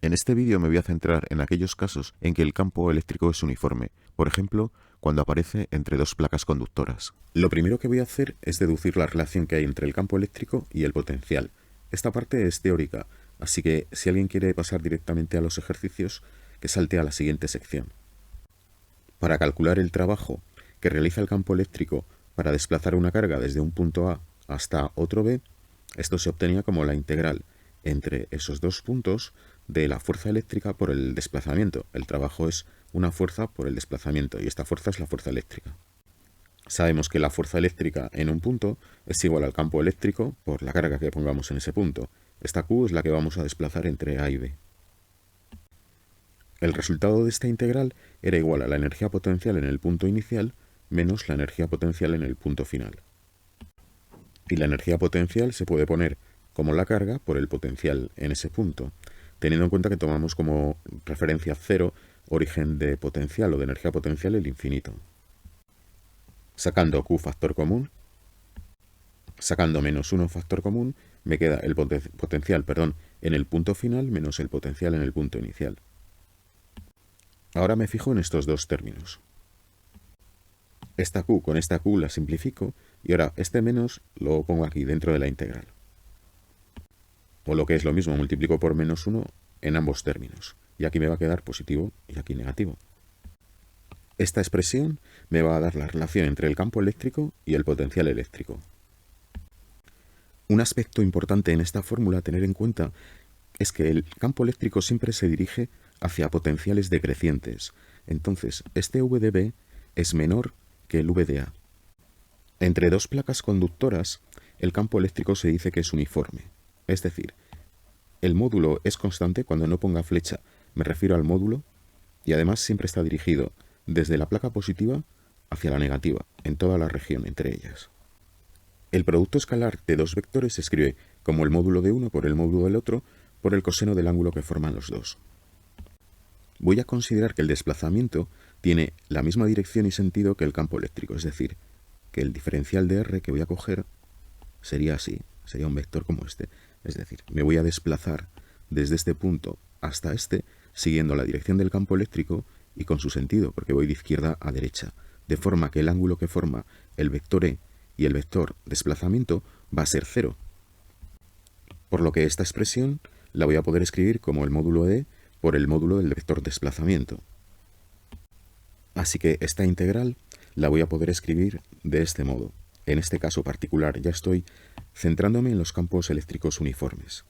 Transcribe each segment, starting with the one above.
En este vídeo me voy a centrar en aquellos casos en que el campo eléctrico es uniforme, por ejemplo, cuando aparece entre dos placas conductoras. Lo primero que voy a hacer es deducir la relación que hay entre el campo eléctrico y el potencial. Esta parte es teórica, así que si alguien quiere pasar directamente a los ejercicios, que salte a la siguiente sección. Para calcular el trabajo que realiza el campo eléctrico para desplazar una carga desde un punto A hasta otro B, esto se obtenía como la integral entre esos dos puntos de la fuerza eléctrica por el desplazamiento. El trabajo es una fuerza por el desplazamiento y esta fuerza es la fuerza eléctrica. Sabemos que la fuerza eléctrica en un punto es igual al campo eléctrico por la carga que pongamos en ese punto. Esta Q es la que vamos a desplazar entre A y B. El resultado de esta integral era igual a la energía potencial en el punto inicial menos la energía potencial en el punto final. Y la energía potencial se puede poner como la carga por el potencial en ese punto, teniendo en cuenta que tomamos como referencia cero origen de potencial o de energía potencial el infinito. Sacando Q factor común, sacando menos 1 factor común, me queda el potencial en el punto final menos el potencial en el punto inicial. Ahora me fijo en estos dos términos. Esta Q con esta Q la simplifico y ahora este menos lo pongo aquí dentro de la integral. O lo que es lo mismo, multiplico por menos 1 en ambos términos. Y aquí me va a quedar positivo y aquí negativo. Esta expresión me va a dar la relación entre el campo eléctrico y el potencial eléctrico. Un aspecto importante en esta fórmula a tener en cuenta es que el campo eléctrico siempre se dirige hacia potenciales decrecientes. Entonces, este V de B es menor que el V de A. Entre dos placas conductoras, el campo eléctrico se dice que es uniforme. Es decir, el módulo es constante cuando no ponga flecha, me refiero al módulo, y además siempre está dirigido desde la placa positiva hacia la negativa, en toda la región entre ellas. El producto escalar de dos vectores se escribe como el módulo de uno por el módulo del otro por el coseno del ángulo que forman los dos. Voy a considerar que el desplazamiento tiene la misma dirección y sentido que el campo eléctrico, es decir, que el diferencial de R que voy a coger sería así, sería un vector como este. Es decir, me voy a desplazar desde este punto hasta este, siguiendo la dirección del campo eléctrico y con su sentido, porque voy de izquierda a derecha, de forma que el ángulo que forma el vector E y el vector desplazamiento va a ser 0. Por lo que esta expresión la voy a poder escribir como el módulo E por el módulo del vector desplazamiento. Así que esta integral la voy a poder escribir de este modo. En este caso particular ya estoy centrándome en los campos eléctricos uniformes.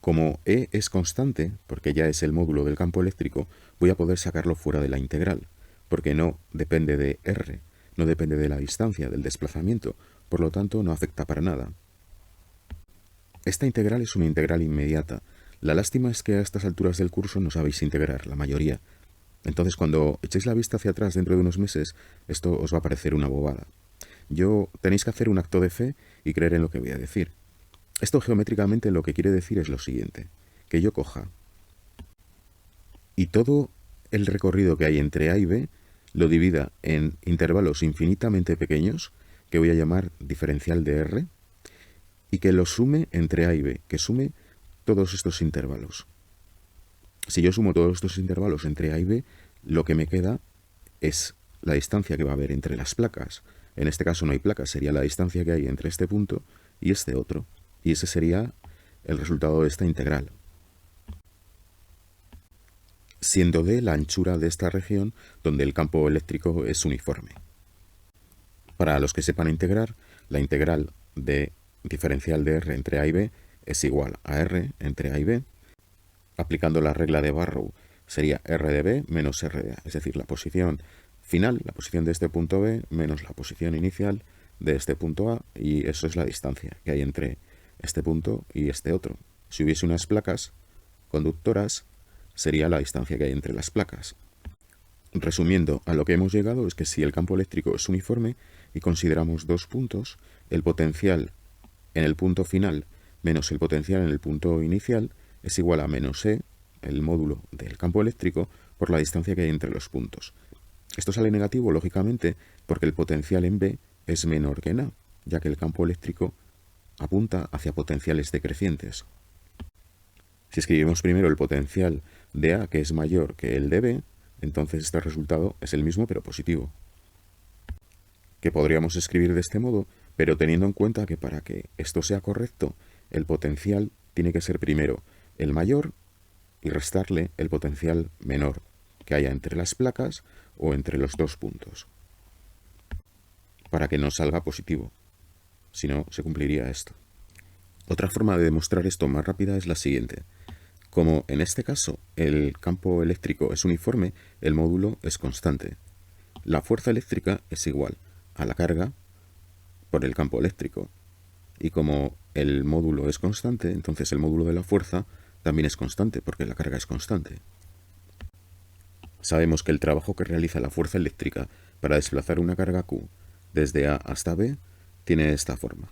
Como E es constante, porque ya es el módulo del campo eléctrico, voy a poder sacarlo fuera de la integral, porque no depende de R, no depende de la distancia, del desplazamiento, por lo tanto no afecta para nada. Esta integral es una integral inmediata. La lástima es que a estas alturas del curso no sabéis integrar, la mayoría. Entonces cuando echéis la vista hacia atrás dentro de unos meses, esto os va a parecer una bobada. Tenéis que hacer un acto de fe y creer en lo que voy a decir. Esto geométricamente lo que quiere decir es lo siguiente, que yo coja y todo el recorrido que hay entre A y B lo divida en intervalos infinitamente pequeños, que voy a llamar diferencial de R, y que lo sume entre A y B, que sume todos estos intervalos. Si yo sumo todos estos intervalos entre A y B, lo que me queda es la distancia que va a haber entre las placas. En este caso no hay placas, sería la distancia que hay entre este punto y este otro. Y ese sería el resultado de esta integral. Siendo D la anchura de esta región donde el campo eléctrico es uniforme. Para los que sepan integrar, la integral de diferencial de R entre A y B es igual a R entre A y B. Aplicando la regla de Barrow sería R de B menos R de A, es decir, la posición final, la posición de este punto B menos la posición inicial de este punto A, y eso es la distancia que hay entre este punto y este otro. Si hubiese unas placas conductoras, sería la distancia que hay entre las placas. Resumiendo, a lo que hemos llegado es que si el campo eléctrico es uniforme y consideramos dos puntos, el potencial en el punto final menos el potencial en el punto inicial es igual a menos E, el módulo del campo eléctrico, por la distancia que hay entre los puntos. Esto sale negativo, lógicamente, porque el potencial en B es menor que en A, ya que el campo eléctrico apunta hacia potenciales decrecientes. Si escribimos primero el potencial de A, que es mayor que el de B, entonces este resultado es el mismo pero positivo. Que podríamos escribir de este modo, pero teniendo en cuenta que para que esto sea correcto, el potencial tiene que ser primero el mayor y restarle el potencial menor que haya entre las placas o entre los dos puntos, para que nos salga positivo. Si no, se cumpliría esto. Otra forma de demostrar esto más rápida es la siguiente. Como en este caso el campo eléctrico es uniforme, el módulo es constante. La fuerza eléctrica es igual a la carga por el campo eléctrico. Y como el módulo es constante, entonces el módulo de la fuerza también es constante, porque la carga es constante. Sabemos que el trabajo que realiza la fuerza eléctrica para desplazar una carga Q desde A hasta B tiene esta forma.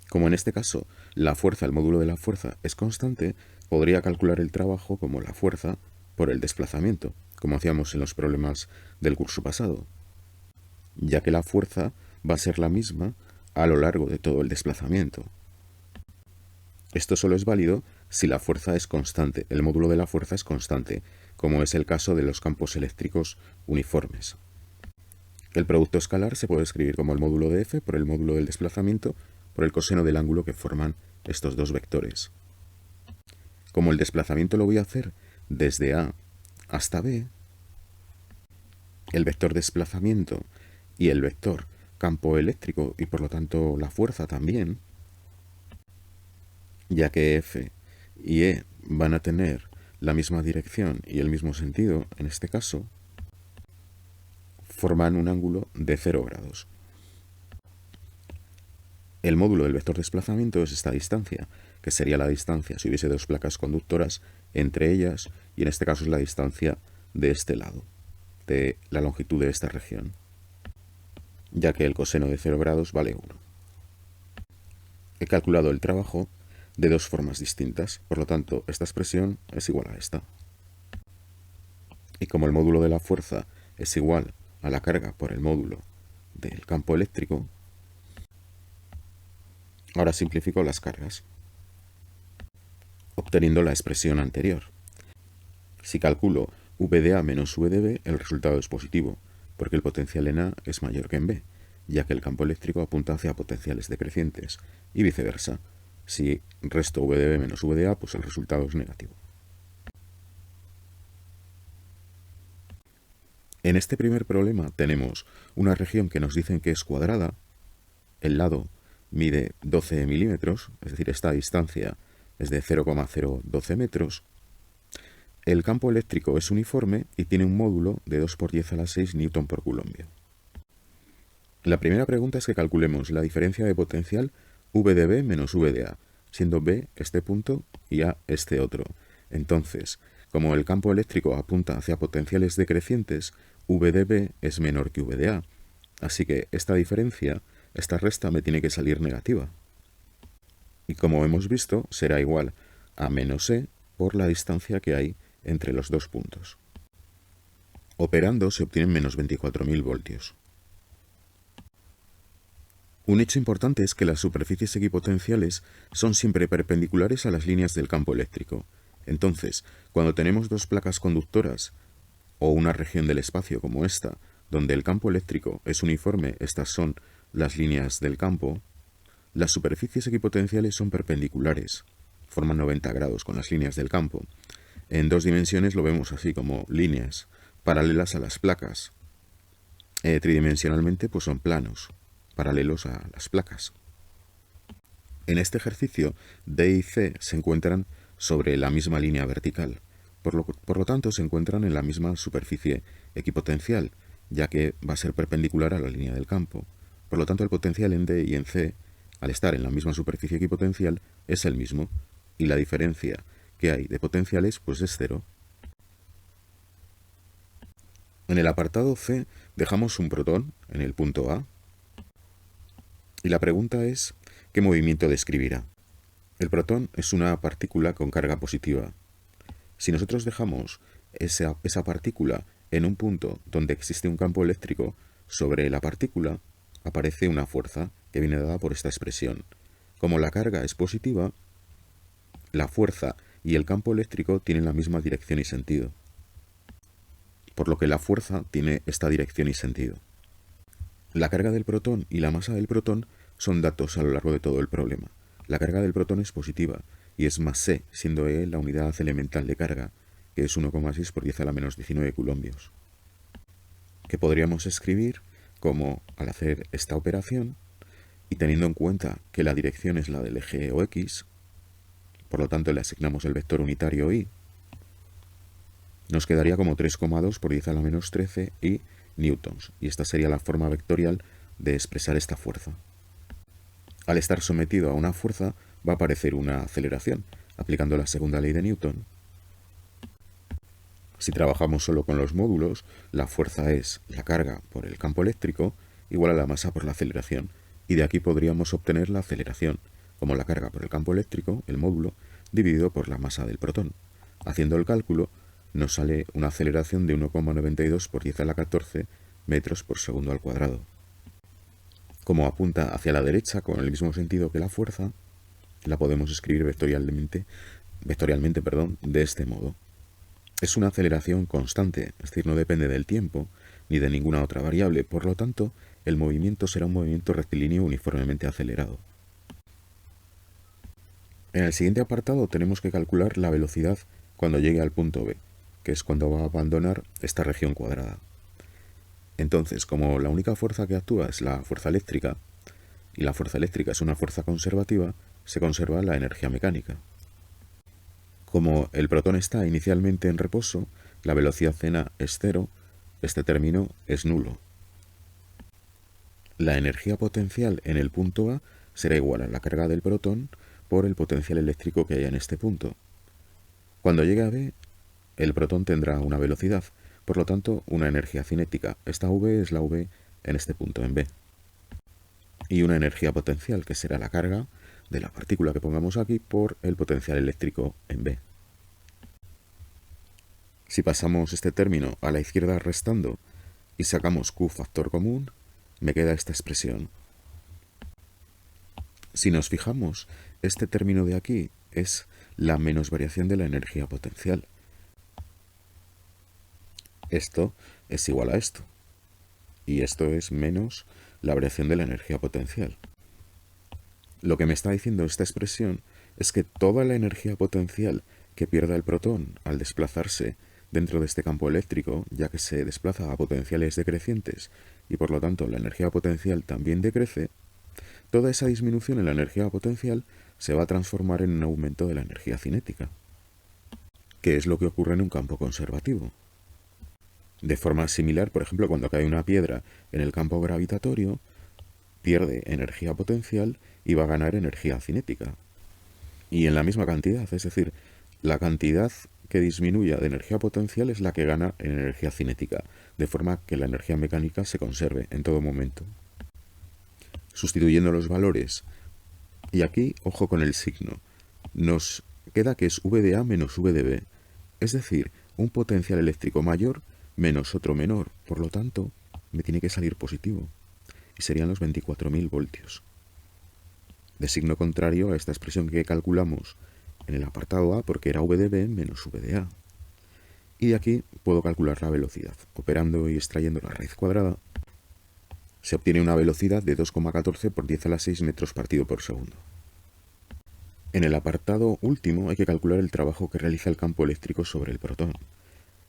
Como en este caso la fuerza, el módulo de la fuerza, es constante, podría calcular el trabajo como la fuerza por el desplazamiento, como hacíamos en los problemas del curso pasado, ya que la fuerza va a ser la misma a lo largo de todo el desplazamiento. Esto solo es válido si la fuerza es constante, el módulo de la fuerza es constante, como es el caso de los campos eléctricos uniformes. El producto escalar se puede escribir como el módulo de F por el módulo del desplazamiento por el coseno del ángulo que forman estos dos vectores. Como el desplazamiento lo voy a hacer desde A hasta B, el vector desplazamiento y el vector campo eléctrico y por lo tanto la fuerza también, ya que F y E van a tener la misma dirección y el mismo sentido en este caso, forman un ángulo de 0 grados. El módulo del vector desplazamiento es esta distancia, que sería la distancia si hubiese dos placas conductoras entre ellas, y en este caso es la distancia de este lado, de la longitud de esta región, ya que el coseno de 0 grados vale 1. He calculado el trabajo de dos formas distintas, por lo tanto esta expresión es igual a esta. Y como el módulo de la fuerza es igual a la carga por el módulo del campo eléctrico, ahora simplifico las cargas, obteniendo la expresión anterior. Si calculo V de A menos V de B, el resultado es positivo, porque el potencial en A es mayor que en B, ya que el campo eléctrico apunta hacia potenciales decrecientes, y viceversa. Si resto V de B menos V de A, pues el resultado es negativo. En este primer problema tenemos una región que nos dicen que es cuadrada, el lado mide 12 milímetros, es decir, esta distancia es de 0,012 metros. El campo eléctrico es uniforme y tiene un módulo de 2 por 10 a la 6 newton por coulombio. La primera pregunta es que calculemos la diferencia de potencial V de B menos V de A, siendo B este punto y A este otro. Entonces, como el campo eléctrico apunta hacia potenciales decrecientes, V de B es menor que V de A. Así que esta diferencia, esta resta me tiene que salir negativa. Y como hemos visto, será igual a menos E por la distancia que hay entre los dos puntos. Operando se obtienen menos 24.000 voltios. Un hecho importante es que las superficies equipotenciales son siempre perpendiculares a las líneas del campo eléctrico. Entonces, cuando tenemos dos placas conductoras o una región del espacio como esta, donde el campo eléctrico es uniforme, estas son las líneas del campo, las superficies equipotenciales son perpendiculares, forman 90 grados con las líneas del campo. En dos dimensiones lo vemos así como líneas paralelas a las placas. Tridimensionalmente pues son planos, paralelos a las placas. En este ejercicio, D y C se encuentran sobre la misma línea vertical, por lo tanto se encuentran en la misma superficie equipotencial, ya que va a ser perpendicular a la línea del campo. Por lo tanto, el potencial en D y en C, al estar en la misma superficie equipotencial, es el mismo, y la diferencia que hay de potenciales pues es 0. En el apartado C dejamos un protón en el punto A, y la pregunta es, ¿qué movimiento describirá? El protón es una partícula con carga positiva. Si nosotros dejamos esa partícula en un punto donde existe un campo eléctrico, sobre la partícula aparece una fuerza que viene dada por esta expresión. Como la carga es positiva, la fuerza y el campo eléctrico tienen la misma dirección y sentido, por lo que la fuerza tiene esta dirección y sentido. La carga del protón y la masa del protón son datos a lo largo de todo el problema. La carga del protón es positiva y es más c, siendo e la unidad elemental de carga, que es 1,6 por 10 a la menos 19 coulombios, que podríamos escribir como, al hacer esta operación, y teniendo en cuenta que la dirección es la del eje o x, por lo tanto le asignamos el vector unitario y, nos quedaría como 3,2 por 10 a la menos 13 y newtons, y esta sería la forma vectorial de expresar esta fuerza. Al estar sometido a una fuerza va a aparecer una aceleración, aplicando la segunda ley de Newton. Si trabajamos solo con los módulos, la fuerza es la carga por el campo eléctrico igual a la masa por la aceleración, y de aquí podríamos obtener la aceleración, como la carga por el campo eléctrico, el módulo, dividido por la masa del protón. Haciendo el cálculo, nos sale una aceleración de 1,92 por 10 a la 14 metros por segundo al cuadrado. Como apunta hacia la derecha con el mismo sentido que la fuerza, la podemos escribir vectorialmente, de este modo. Es una aceleración constante, es decir, no depende del tiempo ni de ninguna otra variable, por lo tanto, el movimiento será un movimiento rectilíneo uniformemente acelerado. En el siguiente apartado tenemos que calcular la velocidad cuando llegue al punto B, que es cuando va a abandonar esta región cuadrada. Entonces, como la única fuerza que actúa es la fuerza eléctrica, y la fuerza eléctrica es una fuerza conservativa, se conserva la energía mecánica. Como el protón está inicialmente en reposo, la velocidad n es 0, este término es nulo. La energía potencial en el punto A será igual a la carga del protón por el potencial eléctrico que haya en este punto. Cuando llegue a B, el protón tendrá una velocidad, por lo tanto una energía cinética. Esta V es la V en este punto en B. Y una energía potencial, que será la carga de la partícula que pongamos aquí por el potencial eléctrico en B. Si pasamos este término a la izquierda restando y sacamos Q factor común, me queda esta expresión. Si nos fijamos, este término de aquí es la menos variación de la energía potencial. Esto es igual a esto. Y esto es menos la variación de la energía potencial. Lo que me está diciendo esta expresión es que toda la energía potencial que pierda el protón al desplazarse dentro de este campo eléctrico, ya que se desplaza a potenciales decrecientes y por lo tanto la energía potencial también decrece, toda esa disminución en la energía potencial se va a transformar en un aumento de la energía cinética, que es lo que ocurre en un campo conservativo. De forma similar, por ejemplo, cuando cae una piedra en el campo gravitatorio, pierde energía potencial y va a ganar energía cinética. Y en la misma cantidad, es decir, la cantidad que disminuya de energía potencial es la que gana en energía cinética, de forma que la energía mecánica se conserve en todo momento. Sustituyendo los valores, y aquí, ojo con el signo, nos queda que es V de A menos V de B, es decir, un potencial eléctrico mayor menos otro menor, por lo tanto, me tiene que salir positivo, y serían los 24.000 voltios. De signo contrario a esta expresión que calculamos en el apartado A, porque era V de B menos V de A. Y de aquí puedo calcular la velocidad. Operando y extrayendo la raíz cuadrada, se obtiene una velocidad de 2,14 por 10 a la 6 metros partido por segundo. En el apartado último hay que calcular el trabajo que realiza el campo eléctrico sobre el protón.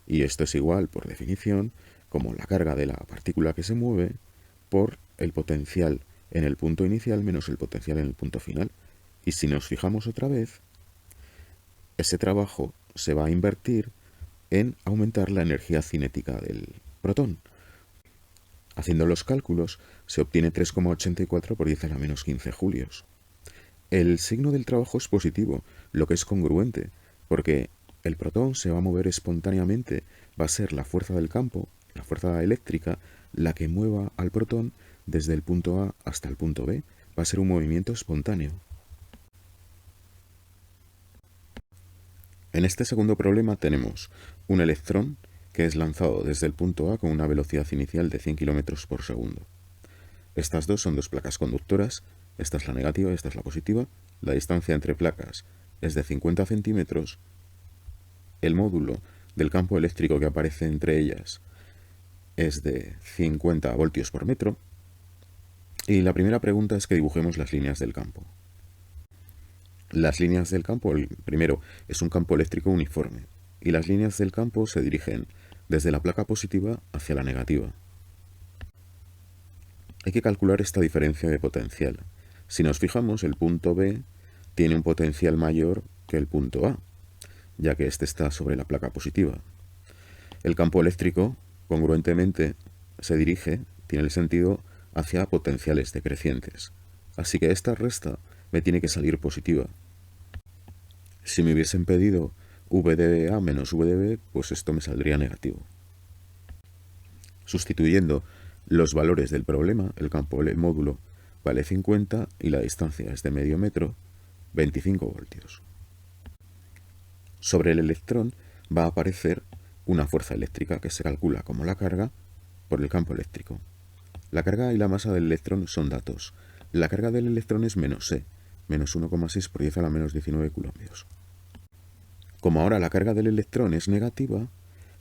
Y esto es igual, por definición, como la carga de la partícula que se mueve por el potencial en el punto inicial menos el potencial en el punto final. Y si nos fijamos otra vez, ese trabajo se va a invertir en aumentar la energía cinética del protón. Haciendo los cálculos, se obtiene 3,84 por 10 a la menos 15 julios. El signo del trabajo es positivo, lo que es congruente, porque el protón se va a mover espontáneamente, va a ser la fuerza del campo, la fuerza eléctrica, la que mueva al protón desde el punto A hasta el punto B, va a ser un movimiento espontáneo. En este segundo problema tenemos un electrón que es lanzado desde el punto A con una velocidad inicial de 100 km por segundo. Estas dos son dos placas conductoras, esta es la negativa, esta es la positiva. La distancia entre placas es de 50 centímetros, el módulo del campo eléctrico que aparece entre ellas es de 50 voltios por metro, y la primera pregunta es que dibujemos las líneas del campo. Las líneas del campo, el primero, es un campo eléctrico uniforme, y las líneas del campo se dirigen desde la placa positiva hacia la negativa. Hay que calcular esta diferencia de potencial. Si nos fijamos, el punto B tiene un potencial mayor que el punto A, ya que este está sobre la placa positiva. El campo eléctrico, congruentemente, se dirige, tiene el sentido, hacia potenciales decrecientes. Así que esta resta me tiene que salir positiva. Si me hubiesen pedido V de A menos V de B, pues esto me saldría negativo. Sustituyendo los valores del problema, el campo del módulo vale 50 y la distancia es de medio metro, 25 voltios. Sobre el electrón va a aparecer una fuerza eléctrica que se calcula como la carga por el campo eléctrico. La carga y la masa del electrón son datos. La carga del electrón es menos E, menos 1,6 por 10 a la menos 19 coulombs. Como ahora la carga del electrón es negativa,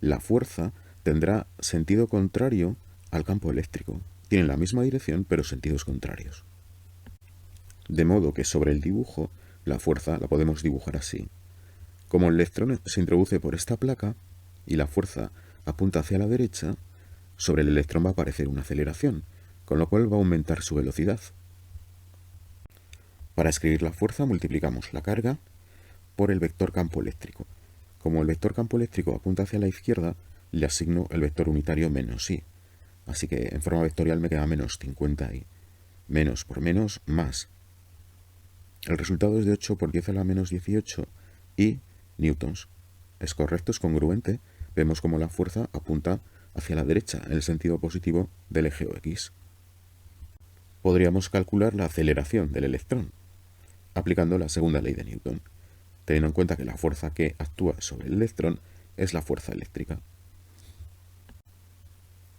la fuerza tendrá sentido contrario al campo eléctrico. Tienen la misma dirección, pero sentidos contrarios. De modo que sobre el dibujo, la fuerza la podemos dibujar así. Como el electrón se introduce por esta placa y la fuerza apunta hacia la derecha, sobre el electrón va a aparecer una aceleración, con lo cual va a aumentar su velocidad. Para escribir la fuerza multiplicamos la carga por el vector campo eléctrico. Como el vector campo eléctrico apunta hacia la izquierda, le asigno el vector unitario menos i. Así que en forma vectorial me queda menos 50i. Menos por menos, más. El resultado es de 8 por 10 a la menos 18 y newtons. Es correcto, es congruente. Vemos como la fuerza apunta hacia la derecha en el sentido positivo del eje OX. Podríamos calcular la aceleración del electrón aplicando la segunda ley de Newton, teniendo en cuenta que la fuerza que actúa sobre el electrón es la fuerza eléctrica.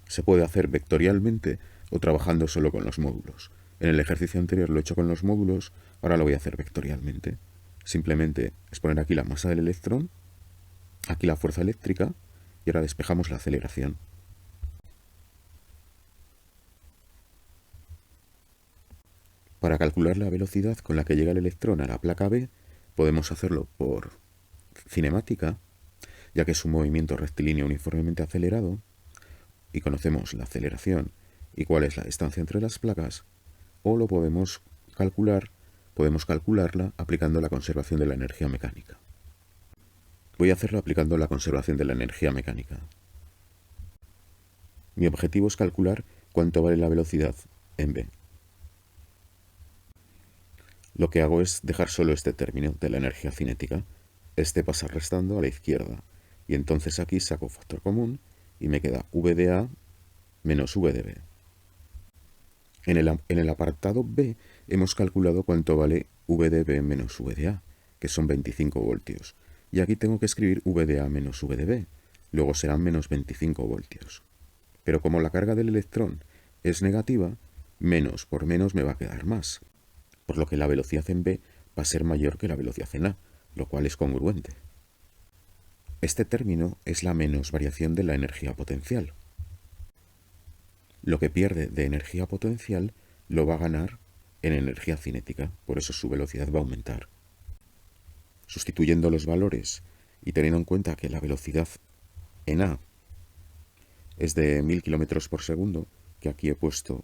Se puede hacer vectorialmente o trabajando solo con los módulos. En el ejercicio anterior lo he hecho con los módulos, ahora lo voy a hacer vectorialmente. Simplemente es poner aquí la masa del electrón, aquí la fuerza eléctrica, y ahora despejamos la aceleración. Para calcular la velocidad con la que llega el electrón a la placa B, podemos hacerlo por cinemática, ya que es un movimiento rectilíneo uniformemente acelerado, y conocemos la aceleración y cuál es la distancia entre las placas, o lo podemos calcularla aplicando la conservación de la energía mecánica. Voy a hacerlo aplicando la conservación de la energía mecánica. Mi objetivo es calcular cuánto vale la velocidad en B. Lo que hago es dejar solo este término de la energía cinética. Este pasa restando a la izquierda, y entonces aquí saco factor común y me queda V de A menos V de B. En el apartado B hemos calculado cuánto vale V de B menos V de A, que son 25 voltios. Y aquí tengo que escribir V de A menos V de B, luego serán menos 25 voltios. Pero como la carga del electrón es negativa, menos por menos me va a quedar más, por lo que la velocidad en B va a ser mayor que la velocidad en A, lo cual es congruente. Este término es la menos variación de la energía potencial. Lo que pierde de energía potencial lo va a ganar en energía cinética, por eso su velocidad va a aumentar. Sustituyendo los valores y teniendo en cuenta que la velocidad en A es de 1000 km por segundo, que aquí he puesto,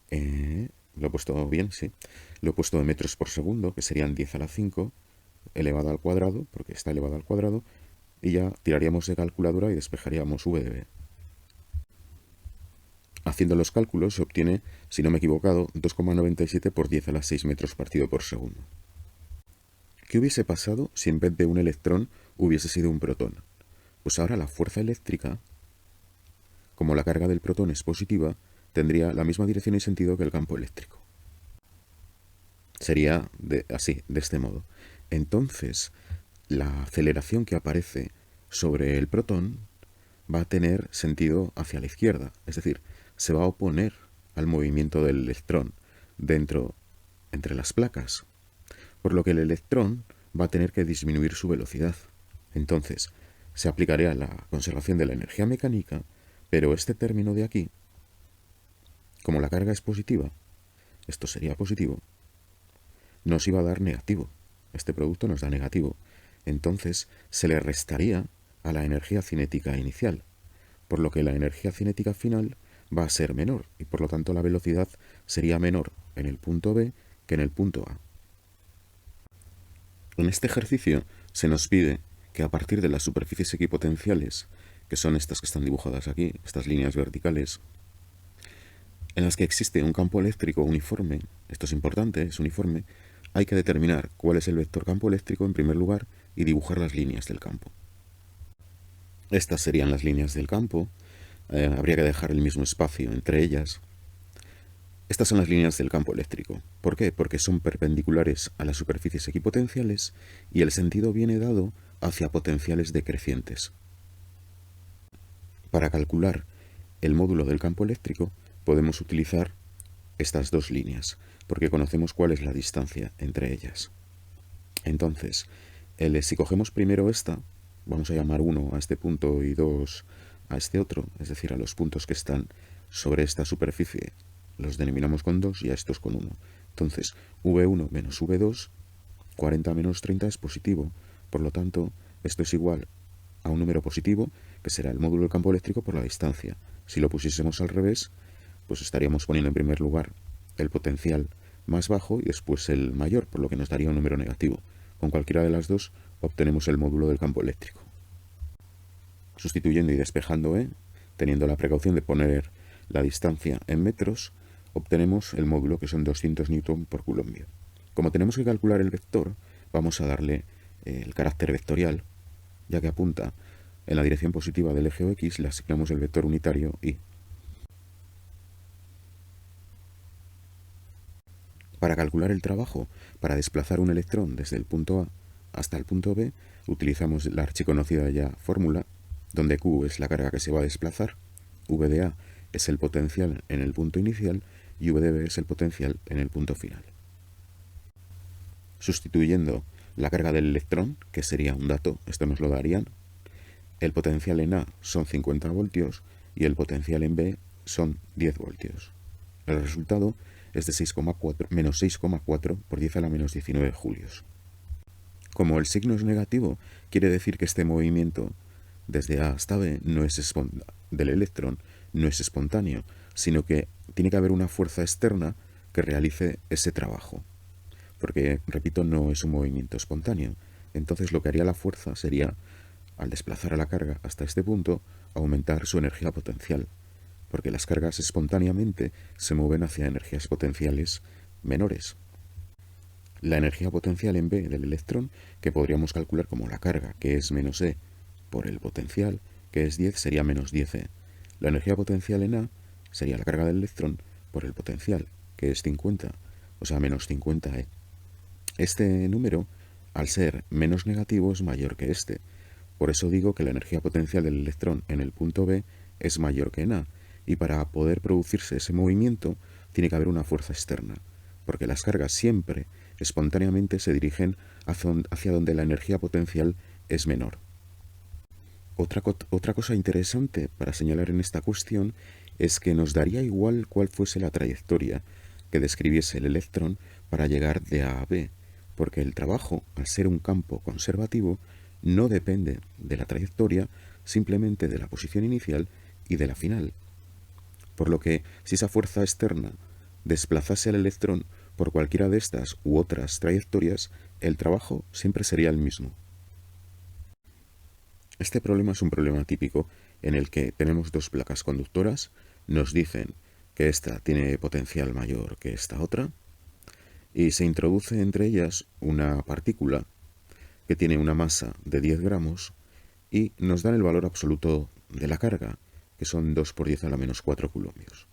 lo he puesto bien, sí, lo he puesto de metros por segundo, que serían 10 a la 5 elevado al cuadrado, porque está elevado al cuadrado, y ya tiraríamos de calculadora y despejaríamos V de B. Haciendo los cálculos se obtiene, si no me he equivocado, 2,97 por 10 a la 6 metros partido por segundo. ¿Qué hubiese pasado si en vez de un electrón hubiese sido un protón? Pues ahora la fuerza eléctrica, como la carga del protón es positiva, tendría la misma dirección y sentido que el campo eléctrico. Sería así, de este modo. Entonces, la aceleración que aparece sobre el protón va a tener sentido hacia la izquierda, es decir, se va a oponer al movimiento del electrón entre las placas, por lo que el electrón va a tener que disminuir su velocidad. Entonces, se aplicaría la conservación de la energía mecánica, pero este término de aquí, como la carga es positiva, esto sería positivo, nos iba a dar negativo. Este producto nos da negativo. Entonces, se le restaría a la energía cinética inicial, por lo que la energía cinética final va a ser menor y por lo tanto la velocidad sería menor en el punto B que en el punto A. En este ejercicio se nos pide que a partir de las superficies equipotenciales, que son estas que están dibujadas aquí, estas líneas verticales, en las que existe un campo eléctrico uniforme, esto es importante, es uniforme, hay que determinar cuál es el vector campo eléctrico en primer lugar y dibujar las líneas del campo. Estas serían las líneas del campo, habría que dejar el mismo espacio entre ellas. Estas son las líneas del campo eléctrico. ¿Por qué? Porque son perpendiculares a las superficies equipotenciales y el sentido viene dado hacia potenciales decrecientes. Para calcular el módulo del campo eléctrico podemos utilizar estas dos líneas, porque conocemos cuál es la distancia entre ellas. Entonces, si cogemos primero esta, vamos a llamar 1 a este punto y 2 a este otro, es decir, a los puntos que están sobre esta superficie, los denominamos con 2 y a estos con 1. Entonces, V1 menos V2, 40 menos 30 es positivo, por lo tanto, esto es igual a un número positivo, que será el módulo del campo eléctrico por la distancia. Si lo pusiésemos al revés, pues estaríamos poniendo en primer lugar el potencial más bajo y después el mayor, por lo que nos daría un número negativo. Con cualquiera de las dos obtenemos el módulo del campo eléctrico. Sustituyendo y despejando E, teniendo la precaución de poner la distancia en metros, obtenemos el módulo, que son 200 Newton por coulombio. Como tenemos que calcular el vector, vamos a darle el carácter vectorial, ya que apunta en la dirección positiva del eje X, le asignamos el vector unitario Y. Para calcular el trabajo, para desplazar un electrón desde el punto A hasta el punto B, utilizamos la archiconocida ya fórmula, donde Q es la carga que se va a desplazar, V de A es el potencial en el punto inicial y V de B es el potencial en el punto final. Sustituyendo la carga del electrón, que sería un dato, esto nos lo darían, el potencial en A son 50 voltios y el potencial en B son 10 voltios. El resultado es de menos 6,4 por 10 a la menos 19 julios. Como el signo es negativo, quiere decir que este movimiento desde A hasta B del electrón no es espontáneo, sino que tiene que haber una fuerza externa que realice ese trabajo. Porque, repito, no es un movimiento espontáneo. Entonces lo que haría la fuerza sería, al desplazar a la carga hasta este punto, aumentar su energía potencial, porque las cargas espontáneamente se mueven hacia energías potenciales menores. La energía potencial en B del electrón, que podríamos calcular como la carga, que es menos E, por el potencial, que es 10, sería menos 10E. La energía potencial en A sería la carga del electrón por el potencial, que es 50, o sea, menos 50E. Este número, al ser menos negativo, es mayor que este. Por eso digo que la energía potencial del electrón en el punto B es mayor que en A, y para poder producirse ese movimiento tiene que haber una fuerza externa, porque las cargas siempre espontáneamente se dirigen hacia donde la energía potencial es menor. Otra cosa interesante para señalar en esta cuestión es que nos daría igual cuál fuese la trayectoria que describiese el electrón para llegar de A a B, porque el trabajo, al ser un campo conservativo, no depende de la trayectoria, simplemente de la posición inicial y de la final. Por lo que, si esa fuerza externa desplazase al electrón por cualquiera de estas u otras trayectorias, el trabajo siempre sería el mismo. Este problema es un problema típico en el que tenemos dos placas conductoras, nos dicen que esta tiene potencial mayor que esta otra, y se introduce entre ellas una partícula que tiene una masa de 10 gramos y nos dan el valor absoluto de la carga, que son 2 por 10 a la menos 4 coulombs.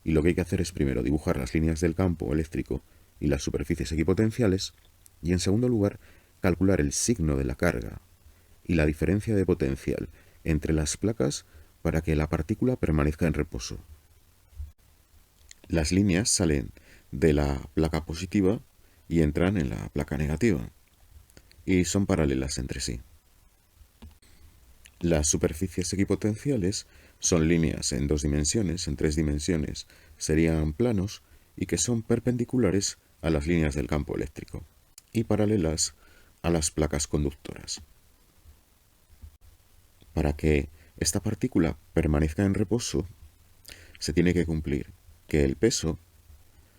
Y lo que hay que hacer es primero dibujar las líneas del campo eléctrico y las superficies equipotenciales, y en segundo lugar calcular el signo de la carga y la diferencia de potencial entre las placas para que la partícula permanezca en reposo. Las líneas salen de la placa positiva y entran en la placa negativa. y son paralelas entre sí. Las superficies equipotenciales son líneas en 2 dimensiones, en 3 dimensiones serían planos y que son perpendiculares a las líneas del campo eléctrico y paralelas a las placas conductoras. Para que esta partícula permanezca en reposo, se tiene que cumplir que el peso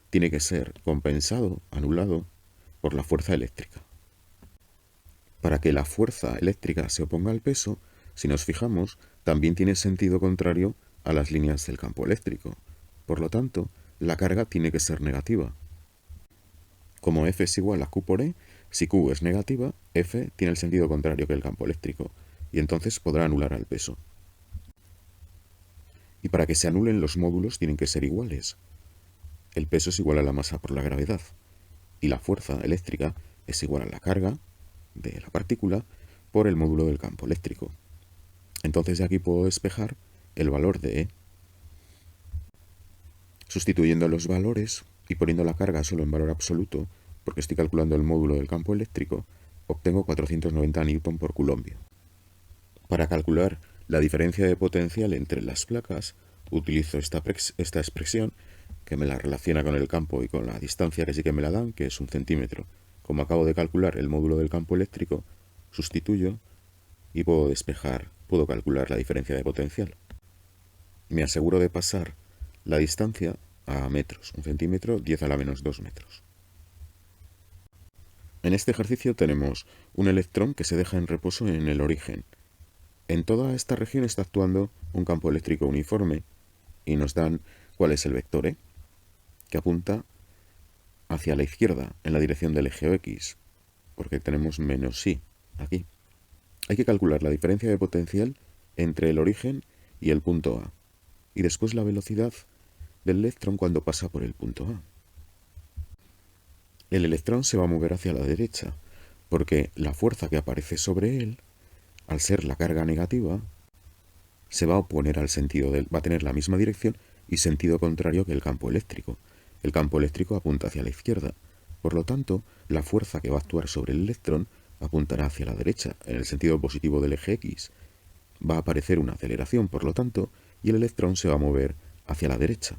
tiene que ser compensado, anulado, por la fuerza eléctrica. Para que la fuerza eléctrica se oponga al peso, si nos fijamos, también tiene sentido contrario a las líneas del campo eléctrico. Por lo tanto, la carga tiene que ser negativa. Como F es igual a Q por E, si Q es negativa, F tiene el sentido contrario que el campo eléctrico, y entonces podrá anular al peso. Y para que se anulen, los módulos tienen que ser iguales. El peso es igual a la masa por la gravedad, y la fuerza eléctrica es igual a la carga de la partícula por el módulo del campo eléctrico. Entonces de aquí puedo despejar el valor de E. Sustituyendo los valores y poniendo la carga solo en valor absoluto, porque estoy calculando el módulo del campo eléctrico, obtengo 490 Newton por coulombio. Para calcular la diferencia de potencial entre las placas, utilizo esta expresión que me la relaciona con el campo y con la distancia que sí que me la dan, que es 1 centímetro. Como acabo de calcular el módulo del campo eléctrico, sustituyo y puedo calcular la diferencia de potencial. Me aseguro de pasar la distancia a metros. 1 centímetro, 10 a la menos 2 metros. En este ejercicio tenemos un electrón que se deja en reposo en el origen. En toda esta región está actuando un campo eléctrico uniforme y nos dan cuál es el vector E, que apunta hacia la izquierda en la dirección del eje X, porque tenemos menos I aquí. Hay que calcular la diferencia de potencial entre el origen y el punto A, y después la velocidad del electrón cuando pasa por el punto A. El electrón se va a mover hacia la derecha, porque la fuerza que aparece sobre él, al ser la carga negativa, se va a oponer al sentido va a tener la misma dirección y sentido contrario que el campo eléctrico. El campo eléctrico apunta hacia la izquierda. Por lo tanto, la fuerza que va a actuar sobre el electrón apuntará hacia la derecha, en el sentido positivo del eje X. Va a aparecer una aceleración, por lo tanto, y el electrón se va a mover hacia la derecha.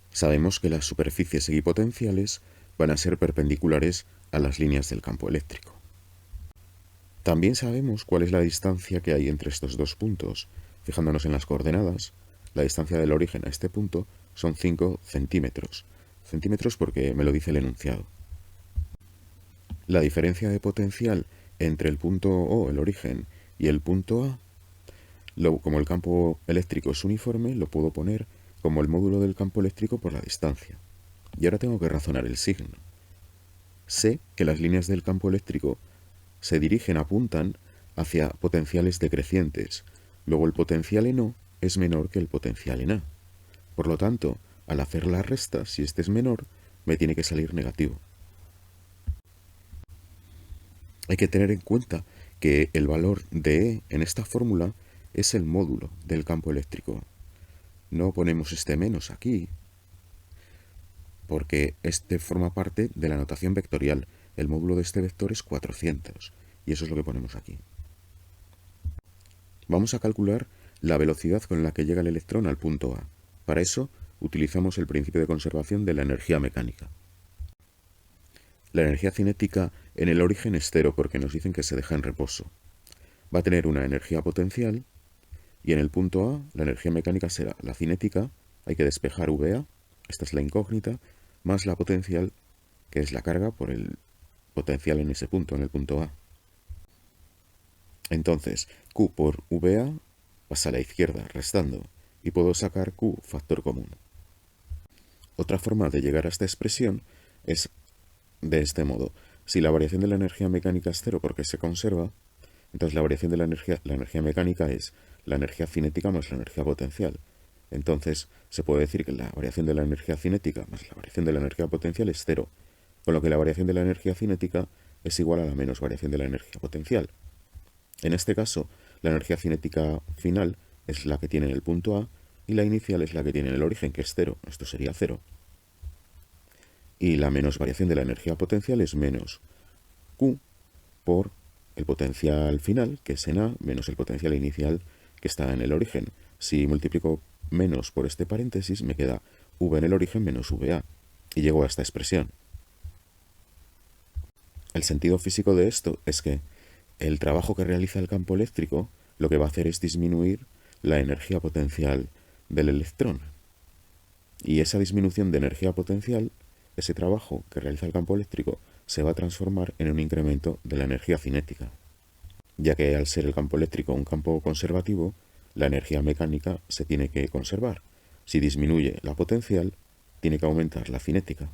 Sabemos que las superficies equipotenciales van a ser perpendiculares a las líneas del campo eléctrico. También sabemos cuál es la distancia que hay entre estos dos puntos. Fijándonos en las coordenadas, la distancia del origen a este punto son 5 centímetros. Centímetros porque me lo dice el enunciado. La diferencia de potencial entre el punto O, el origen, y el punto A, como el campo eléctrico es uniforme, lo puedo poner como el módulo del campo eléctrico por la distancia. Y ahora tengo que razonar el signo. Sé que las líneas del campo eléctrico apuntan hacia potenciales decrecientes. Luego el potencial en O es menor que el potencial en A. Por lo tanto, al hacer la resta, si este es menor, me tiene que salir negativo. Hay que tener en cuenta que el valor de E en esta fórmula es el módulo del campo eléctrico. No ponemos este menos aquí, porque este forma parte de la notación vectorial. El módulo de este vector es 400, y eso es lo que ponemos aquí. Vamos a calcular la velocidad con la que llega el electrón al punto A. Para eso, utilizamos el principio de conservación de la energía mecánica. La energía cinética en el origen es cero porque nos dicen que se deja en reposo. Va a tener una energía potencial y en el punto A la energía mecánica será la cinética, hay que despejar VA, esta es la incógnita, más la potencial, que es la carga por el potencial en ese punto, en el punto A. Entonces, Q por VA pasa a la izquierda, restando, y puedo sacar Q factor común. Otra forma de llegar a esta expresión es de este modo. Si la variación de la energía mecánica es cero porque se conserva, entonces la variación de la energía mecánica es la energía cinética más la energía potencial. Entonces se puede decir que la variación de la energía cinética más la variación de la energía potencial es cero, con lo que la variación de la energía cinética es igual a la menos variación de la energía potencial. En este caso, la energía cinética final es la que tiene en el punto A y la inicial es la que tiene en el origen, que es cero. Esto sería cero. Y la menos variación de la energía potencial es menos Q por el potencial final, que es en A, menos el potencial inicial, que está en el origen. Si multiplico menos por este paréntesis, me queda V en el origen menos VA. Y llego a esta expresión. El sentido físico de esto es que el trabajo que realiza el campo eléctrico lo que va a hacer es disminuir la energía potencial del electrón. Y esa disminución de energía potencial, ese trabajo que realiza el campo eléctrico, se va a transformar en un incremento de la energía cinética, ya que al ser el campo eléctrico un campo conservativo, la energía mecánica se tiene que conservar. Si disminuye la potencial, tiene que aumentar la cinética.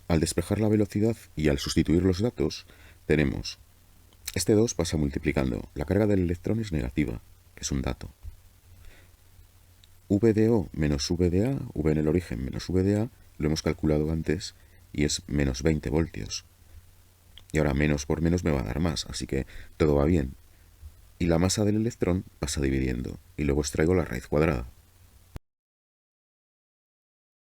Al despejar la velocidad y al sustituir los datos, tenemos este 2 pasa multiplicando. La carga del electrón es negativa, que es un dato. V de O menos V de A, V en el origen menos V de A, lo hemos calculado antes y es menos 20 voltios. Y ahora menos por menos me va a dar más, así que todo va bien. Y la masa del electrón pasa dividiendo, y luego extraigo la raíz cuadrada.